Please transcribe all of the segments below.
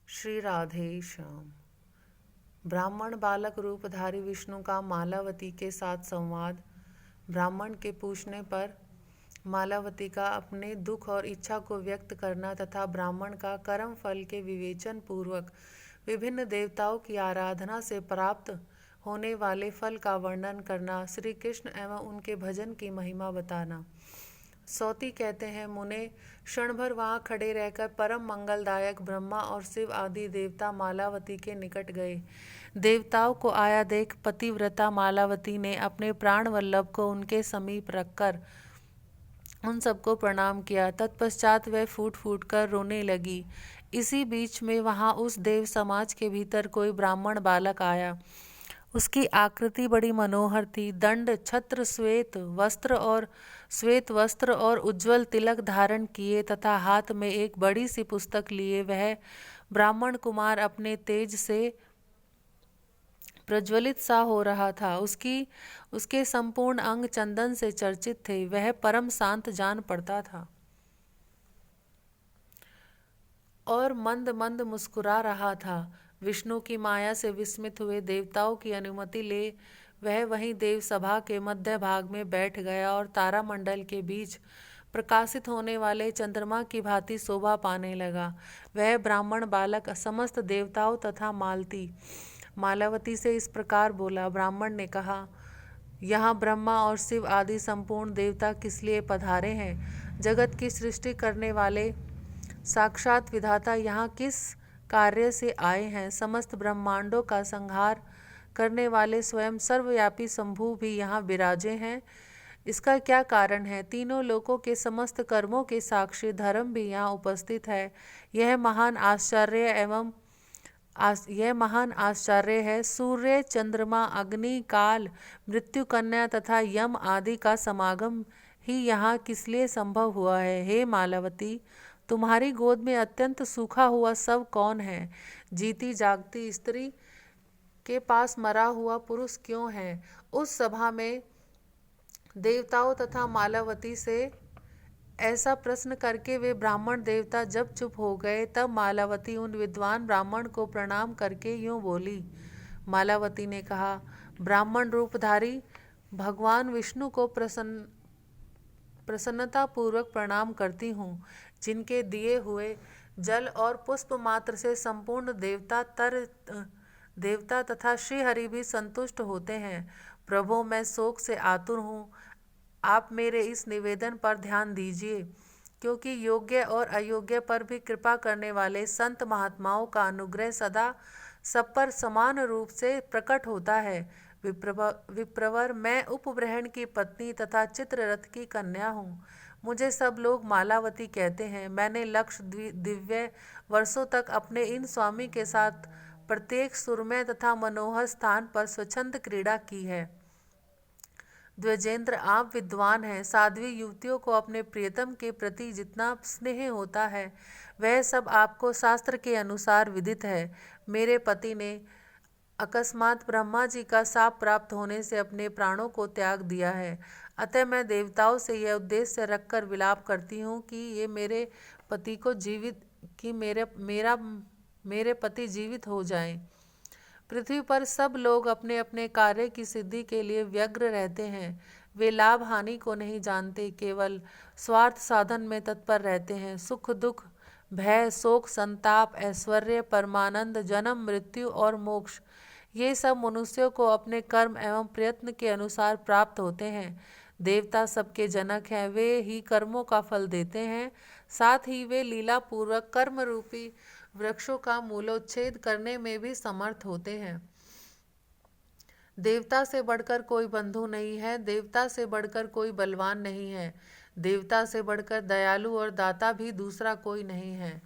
श्री राधे श्याम। ब्राह्मण बालक रूपधारी विष्णु का मालावती के साथ संवाद। ब्राह्मण के पूछने पर मालावती का अपने दुख और इच्छा को व्यक्त करना तथा ब्राह्मण का कर्म फल के विवेचन पूर्वक विभिन्न देवताओं की आराधना से प्राप्त होने वाले फल का वर्णन करना, श्री कृष्ण एवं उनके भजन की महिमा बताना। सौती कहते हैं, मुने क्षण भर वहाँ खड़े रहकर परम मंगलदायक ब्रह्मा और शिव आदि देवता मालावती के निकट गए। देवताओं को आया देख पतिव्रता मालावती ने अपने प्राण वल्लभ को उनके समीप रखकर उन सबको प्रणाम किया। तत्पश्चात वह फूट फूट कर रोने लगी। इसी बीच में वहाँ उस देव समाज के भीतर कोई ब्राह्मण बालक आया। उसकी आकृति बड़ी मनोहर थी। दंड छत्र श्वेत वस्त्र और उज्जवल तिलक धारण किए तथा हाथ में एक बड़ी सी पुस्तक लिए वह ब्राह्मण कुमार अपने तेज से प्रज्वलित सा हो रहा था। उसके संपूर्ण अंग चंदन से चर्चित थे। वह परम शांत जान पड़ता था और मंद मंद मुस्कुरा रहा था। विष्णु की माया से विस्मित हुए देवताओं की अनुमति ले वह वहीं देव सभा के मध्य भाग में बैठ गया और तारामंडल के बीच प्रकाशित होने वाले चंद्रमा की भांति शोभा पाने लगा। वह ब्राह्मण बालक समस्त देवताओं तथा मालावती से इस प्रकार बोला। ब्राह्मण ने कहा, यहाँ ब्रह्मा और शिव आदि संपूर्ण देवता किस लिए पधारे हैं? जगत की सृष्टि करने वाले साक्षात विधाता यहाँ किस कार्य से आए हैं? समस्त ब्रह्मांडों का संहार करने वाले स्वयं सर्वव्यापी शंभु भी यहाँ विराजे हैं। इसका क्या कारण है? तीनों लोकों के समस्त कर्मों के साक्षी धर्म भी यहाँ उपस्थित है। यह महान आश्चर्य है। सूर्य, चंद्रमा, अग्नि, काल, मृत्यु, कन्या तथा यम आदि का समागम ही यहाँ किस लिए संभव हुआ है? हे मालावती, तुम्हारी गोद में अत्यंत सूखा हुआ शव कौन है? जीती जागती स्त्री के पास मरा हुआ पुरुष क्यों है? उस सभा में देवताओं तथा मालावती से ऐसा प्रश्न करके वे ब्राह्मण देवता जब चुप हो गए, तब मालावती उन विद्वान ब्राह्मण को प्रणाम करके यूं बोली। मालावती ने कहा, ब्राह्मण रूपधारी भगवान विष्णु को प्रसन्नता पूर्वक प्रणाम करती हूँ, जिनके दिए हुए जल और पुष्प मात्र से संपूर्ण देवता तथा श्रीहरि भी संतुष्ट होते हैं। प्रभु, मैं शोक से आतुर हूँ। आप मेरे इस निवेदन पर ध्यान दीजिए, क्योंकि योग्य और अयोग्य पर भी कृपा करने वाले संत महात्माओं का अनुग्रह सदा सब पर समान रूप से प्रकट होता है। विप्रवर, मैं उपब्रहण की पत्नी तथा चित्ररथ की कन्या हूँ। मुझे सब लोग मालावती कहते हैं। मैंने लक्ष दिव्य वर्षों तक अपने इन स्वामी के साथ प्रत्येक सुरमय तथा मनोहर स्थान पर स्वच्छंद क्रीड़ा की है। द्विजेंद्र, आप विद्वान हैं। साध्वी युवतियों को अपने प्रियतम के प्रति जितना स्नेह होता है, वह सब आपको शास्त्र के अनुसार विदित है। मेरे पति ने अकस्मात ब्रह्मा जी का शाप प्राप्त होने से अपने प्राणों को त्याग दिया है। अतः मैं देवताओं से यह उद्देश्य रखकर विलाप करती हूँ कि मेरे पति जीवित हो जाएं। पृथ्वी पर सब लोग अपने अपने कार्य की सिद्धि के लिए व्यग्र रहते हैं। वे लाभ हानि को नहीं जानते, केवल स्वार्थ साधन में तत्पर रहते हैं। सुख दुख, भय, शोक, संताप, ऐश्वर्य, परमानंद, जन्म, मृत्यु और मोक्ष, ये सब मनुष्यों को अपने कर्म एवं प्रयत्न के अनुसार प्राप्त होते हैं। देवता सबके जनक हैं। वे ही कर्मों का फल देते हैं। साथ ही वे लीला पूर्वक कर्म रूपी वृक्षों का मूलोच्छेद करने में भी समर्थ होते हैं। देवता से बढ़कर कोई बंधु नहीं है। देवता से बढ़कर कोई बलवान नहीं है। देवता से बढ़कर दयालु और दाता भी दूसरा कोई नहीं है।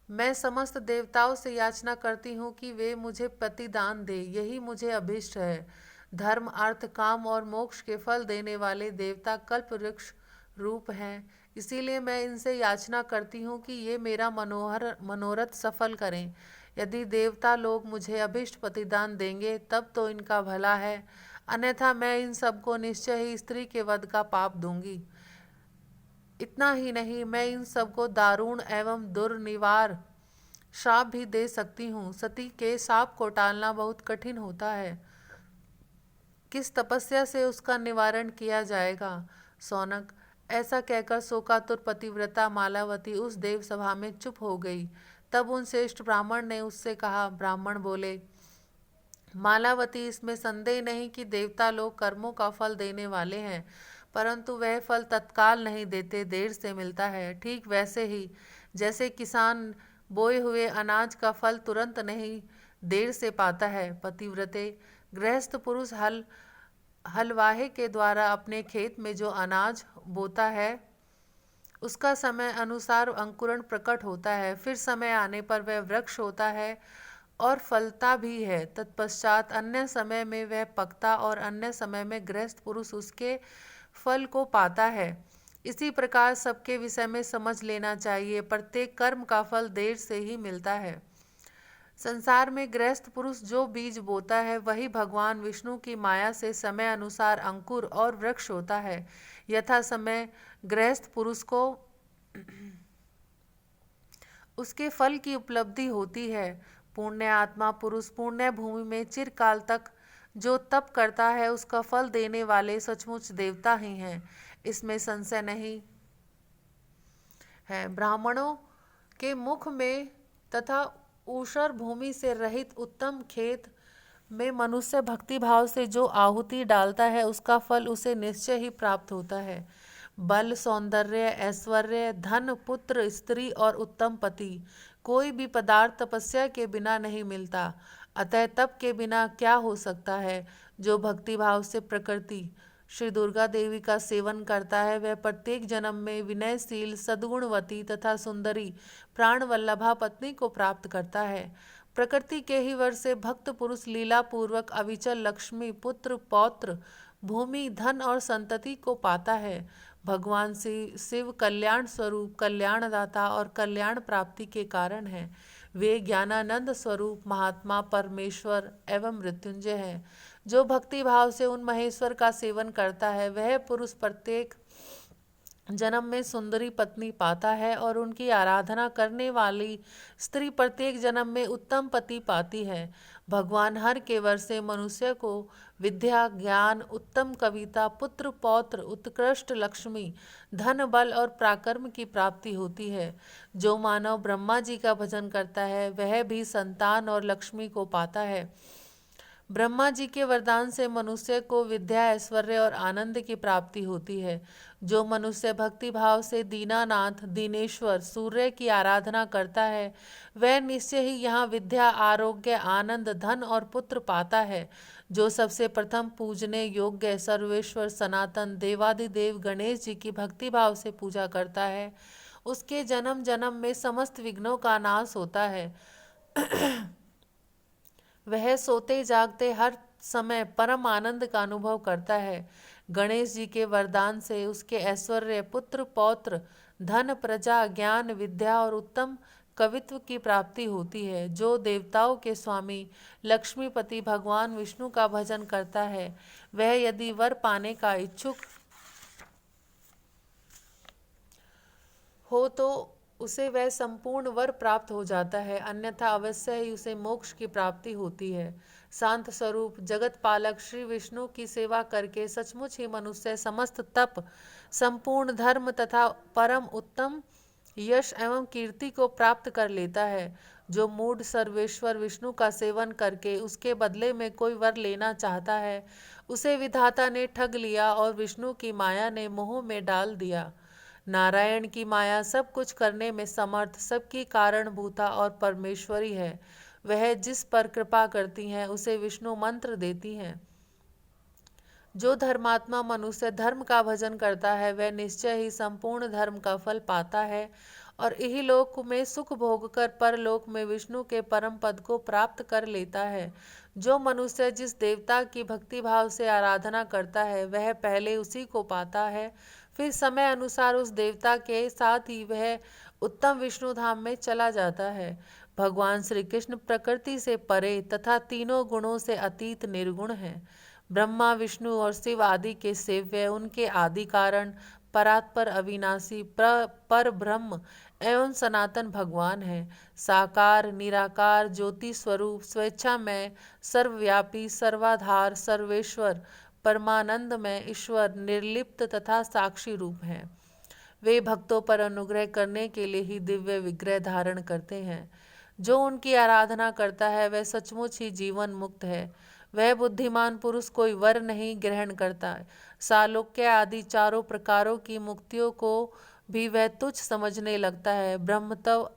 मैं समस्त देवताओं से याचना करती हूँ कि वे मुझे प्रतिदान दे। यही मुझे अभीष्ट है। धर्म, अर्थ, काम और मोक्ष के फल देने वाले देवता कल्प वृक्ष रूप हैं। इसीलिए मैं इनसे याचना करती हूँ कि ये मेरा मनोरथ सफल करें। यदि देवता लोग मुझे अभीष्ट प्रतिदान देंगे तब तो इनका भला है, अन्यथा मैं इन सबको निश्चय ही स्त्री के वध का पाप दूंगी। इतना ही नहीं, मैं इन सबको दारुण एवं दुर्निवार श्राप भी दे सकती हूँ। सती के शाप को टालना बहुत कठिन होता है। किस तपस्या से उसका निवारण किया जाएगा? सौनक, ऐसा कहकर शोकातुर पतिव्रता मालावती उस देव सभा में चुप हो गई। तब उन श्रेष्ठ ब्राह्मण ने उससे कहा। ब्राह्मण बोले, मालावती, इसमें संदेह नहीं कि देवता लोग कर्मों का फल देने वाले हैं, परंतु वह फल तत्काल नहीं देते, देर से मिलता है। ठीक वैसे ही जैसे किसान बोए हुए अनाज का फल तुरंत नहीं, देर से पाता है। पतिव्रते, गृहस्थ पुरुष हलवाहे के द्वारा अपने खेत में जो अनाज बोता है उसका समय अनुसार अंकुरण प्रकट होता है, फिर समय आने पर वह वृक्ष होता है और फलता भी है। तत्पश्चात अन्य समय में वह पकता और अन्य समय में गृहस्थ पुरुष उसके फल को पाता है। इसी प्रकार सबके विषय में समझ लेना चाहिए, प्रत्येक कर्म का फल देर से ही मिलता है। संसार में गृहस्थ पुरुष जो बीज बोता है वही भगवान विष्णु की माया से समय अनुसार अंकुर और वृक्ष होता है। यथा समय गृहस्थ पुरुष को उसके फल की उपलब्धि होती है। पुण्य आत्मा पुरुष पुण्य भूमि में चिरकाल तक जो तप करता है उसका फल देने वाले सचमुच देवता ही हैं, इसमें संशय नहीं है। ब्राह्मणों के मुख में तथा ऊषर भूमि से रहित उत्तम खेत में मनुष्य भक्ति भाव से जो आहुति डालता है उसका फल उसे निश्चय ही प्राप्त होता है। बल, सौंदर्य, ऐश्वर्य, धन, पुत्र, स्त्री और उत्तम पति, कोई भी पदार्थ तपस्या के बिना नहीं मिलता। अतः तप के बिना क्या हो सकता है? जो भक्ति भाव से प्रकृति श्री दुर्गा देवी का सेवन करता है वह प्रत्येक जन्म में विनयशील, सद्गुणवती तथा सुंदरी प्राण वल्लभा पत्नी को प्राप्त करता है। प्रकृति के ही वर से भक्त पुरुष लीला पूर्वक अविचल लक्ष्मी, पुत्र, पौत्र, भूमि, धन और संतति को पाता है। भगवान शिव कल्याण स्वरूप, कल्याणदाता और कल्याण प्राप्ति के कारण है। वे ज्ञानानंद स्वरूप महात्मा, परमेश्वर एवं मृत्युंजय है। जो भक्ति भाव से उन महेश्वर का सेवन करता है वह पुरुष प्रत्येक जन्म में सुंदरी पत्नी पाता है और उनकी आराधना करने वाली स्त्री प्रत्येक जन्म में उत्तम पति पाती है। भगवान हर के वर से मनुष्य को विद्या, ज्ञान, उत्तम कविता, पुत्र, पौत्र, उत्कृष्ट लक्ष्मी, धन, बल और पराक्रम की प्राप्ति होती है। जो मानव ब्रह्मा जी का भजन करता है वह भी संतान और लक्ष्मी को पाता है। ब्रह्मा जी के वरदान से मनुष्य को विद्या, ऐश्वर्य और आनंद की प्राप्ति होती है। जो मनुष्य भक्ति भाव से दीनानाथ, दीनेश्वर, सूर्य की आराधना करता है वह निश्चय ही यहाँ विद्या, आरोग्य, आनंद, धन और पुत्र पाता है। जो सबसे प्रथम पूजने योग्य सर्वेश्वर सनातन देवादिदेव गणेश जी की भक्ति भाव से पूजा करता है उसके जन्म जन्म में समस्त विघ्नों का नाश होता है। वह सोते जागते हर समय परम आनंद का अनुभव करता है। गणेश जी के वरदान से उसके ऐश्वर्य, पुत्र, पौत्र, धन, प्रजा, ज्ञान, विद्या और उत्तम कवित्व की प्राप्ति होती है। जो देवताओं के स्वामी लक्ष्मीपति भगवान विष्णु का भजन करता है वह यदि वर पाने का इच्छुक हो तो उसे वह संपूर्ण वर प्राप्त हो जाता है, अन्यथा अवश्य ही उसे मोक्ष की प्राप्ति होती है। शांत स्वरूप जगत पालक श्री विष्णु की सेवा करके सचमुच ही मनुष्य समस्त तप, संपूर्ण धर्म तथा परम उत्तम यश एवं कीर्ति को प्राप्त कर लेता है। जो मूढ़ सर्वेश्वर विष्णु का सेवन करके उसके बदले में कोई वर लेना चाहता है उसे विधाता ने ठग लिया और विष्णु की माया ने मोह में डाल दिया। नारायण की माया सब कुछ करने में समर्थ, सबकी कारणभूता और परमेश्वरी है। वह जिस पर कृपा करती हैं उसे विष्णु मंत्र देती हैं। जो धर्मात्मा मनुष्य धर्म का भजन करता है वह निश्चय ही संपूर्ण धर्म का फल पाता है और इही लोक में सुख भोग कर परलोक में विष्णु के परम पद को प्राप्त कर लेता है। जो मनुष्य जिस देवता की भक्ति भाव से आराधना करता है वह पहले उसी को पाता है, फिर समय अनुसार उस देवता के साथ ही वह उत्तम विष्णु धाम में चला जाता है। भगवान श्री कृष्ण प्रकृति से परे तथा तीनों गुणों से अतीत निर्गुण हैं। ब्रह्मा, विष्णु और शिव आदि के सेव्य, उनके आदि कारण, परात्पर, अविनाशी, पर ब्रह्म एवं सनातन भगवान है। साकार निराकार ज्योति स्वरूप स्वेच्छामय सर्वव्यापी सर्वाधार सर्वेश्वर परमानंद में ईश्वर निर्लिप्त तथा साक्षी रूप हैं। वे भक्तों पर अनुग्रह करने के लिए ही दिव्य विग्रह धारण करते हैं। जो उनकी आराधना करता है वह सचमुच ही जीवन मुक्त है। वह बुद्धिमान पुरुष कोई वर नहीं ग्रहण करता। सालोक्य आदि चारों प्रकारों की मुक्तियों को भी वह तुच्छ समझने लगता है। ब्रह्मत्व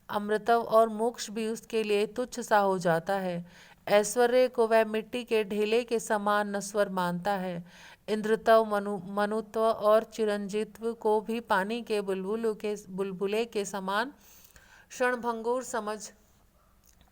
अमृतव और मोक्ष भी उसके लिए तुच्छ सा हो जाता है। ऐश्वर्य को वह मिट्टी के ढेले के समान नश्वर मानता है। इंद्रत्व मनुत्व और चिरंजीत्व को भी पानी के बुलबुले के समान क्षणभंगुर समझ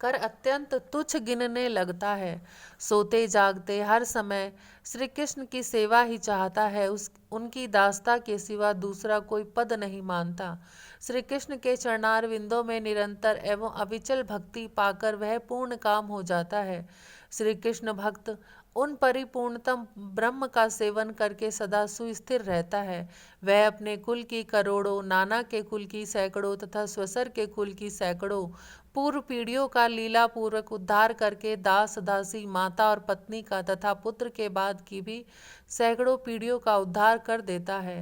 कर अत्यंत तुच्छ गिनने लगता है। सोते जागते हर समय श्री कृष्ण की सेवा ही चाहता है। उनकी दासता के सिवा दूसरा कोई पद नहीं मानता। श्री कृष्ण के चरणार विंदों में निरंतर एवं अविचल भक्ति पाकर वह पूर्ण काम हो जाता है। श्री कृष्ण भक्त उन परिपूर्णतम ब्रह्म का सेवन करके सदा सुस्थिर रहता है। वह अपने कुल की करोड़ों, नाना के कुल की सैकड़ों तथा स्वसर के कुल की सैकड़ों पूर्व पीढ़ियों का लीला पूर्वक उद्धार करके दास दासी माता और पत्नी का तथा पुत्र के बाद की भी सैकड़ों पीढ़ियों का उद्धार कर देता है।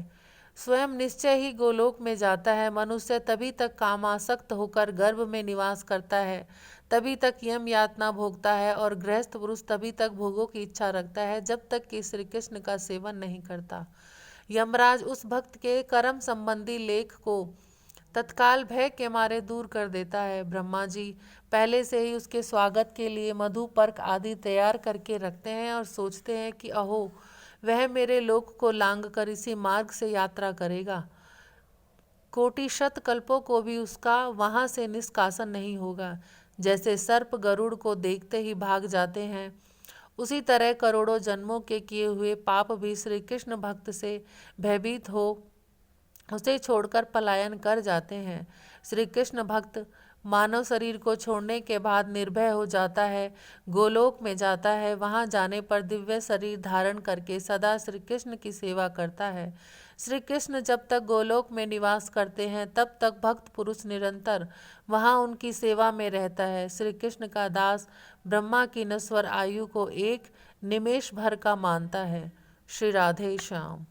स्वयं निश्चय ही गोलोक में जाता है। मनुष्य तभी तक कामासक्त होकर गर्भ में निवास करता है, तभी तक यम यातना भोगता है, और गृहस्थ पुरुष तभी तक भोगों की इच्छा रखता है जब तक कि श्री कृष्ण का सेवन नहीं करता। यमराज उस भक्त के कर्म संबंधी लेख को तत्काल भय के मारे दूर कर देता है। ब्रह्मा जी पहले से ही उसके स्वागत के लिए मधु पर्क आदि तैयार करके रखते हैं और सोचते हैं कि अहो, वह मेरे लोक को लांग कर इसी मार्ग से यात्रा करेगा। कोटि शत कल्पों को भी उसका वहां से निष्कासन नहीं होगा। जैसे सर्प गरुड़ को देखते ही भाग जाते हैं, उसी तरह करोड़ों जन्मों के किए हुए पाप भी श्री कृष्ण भक्त से भयभीत हो उसे छोड़कर पलायन कर जाते हैं। श्री कृष्ण भक्त मानव शरीर को छोड़ने के बाद निर्भय हो जाता है, गोलोक में जाता है। वहां जाने पर दिव्य शरीर धारण करके सदा श्री कृष्ण की सेवा करता है। श्री कृष्ण जब तक गोलोक में निवास करते हैं तब तक भक्त पुरुष निरंतर वहां उनकी सेवा में रहता है। श्री कृष्ण का दास ब्रह्मा की नश्वर आयु को एक निमेष भर का मानता है। श्री राधे श्याम।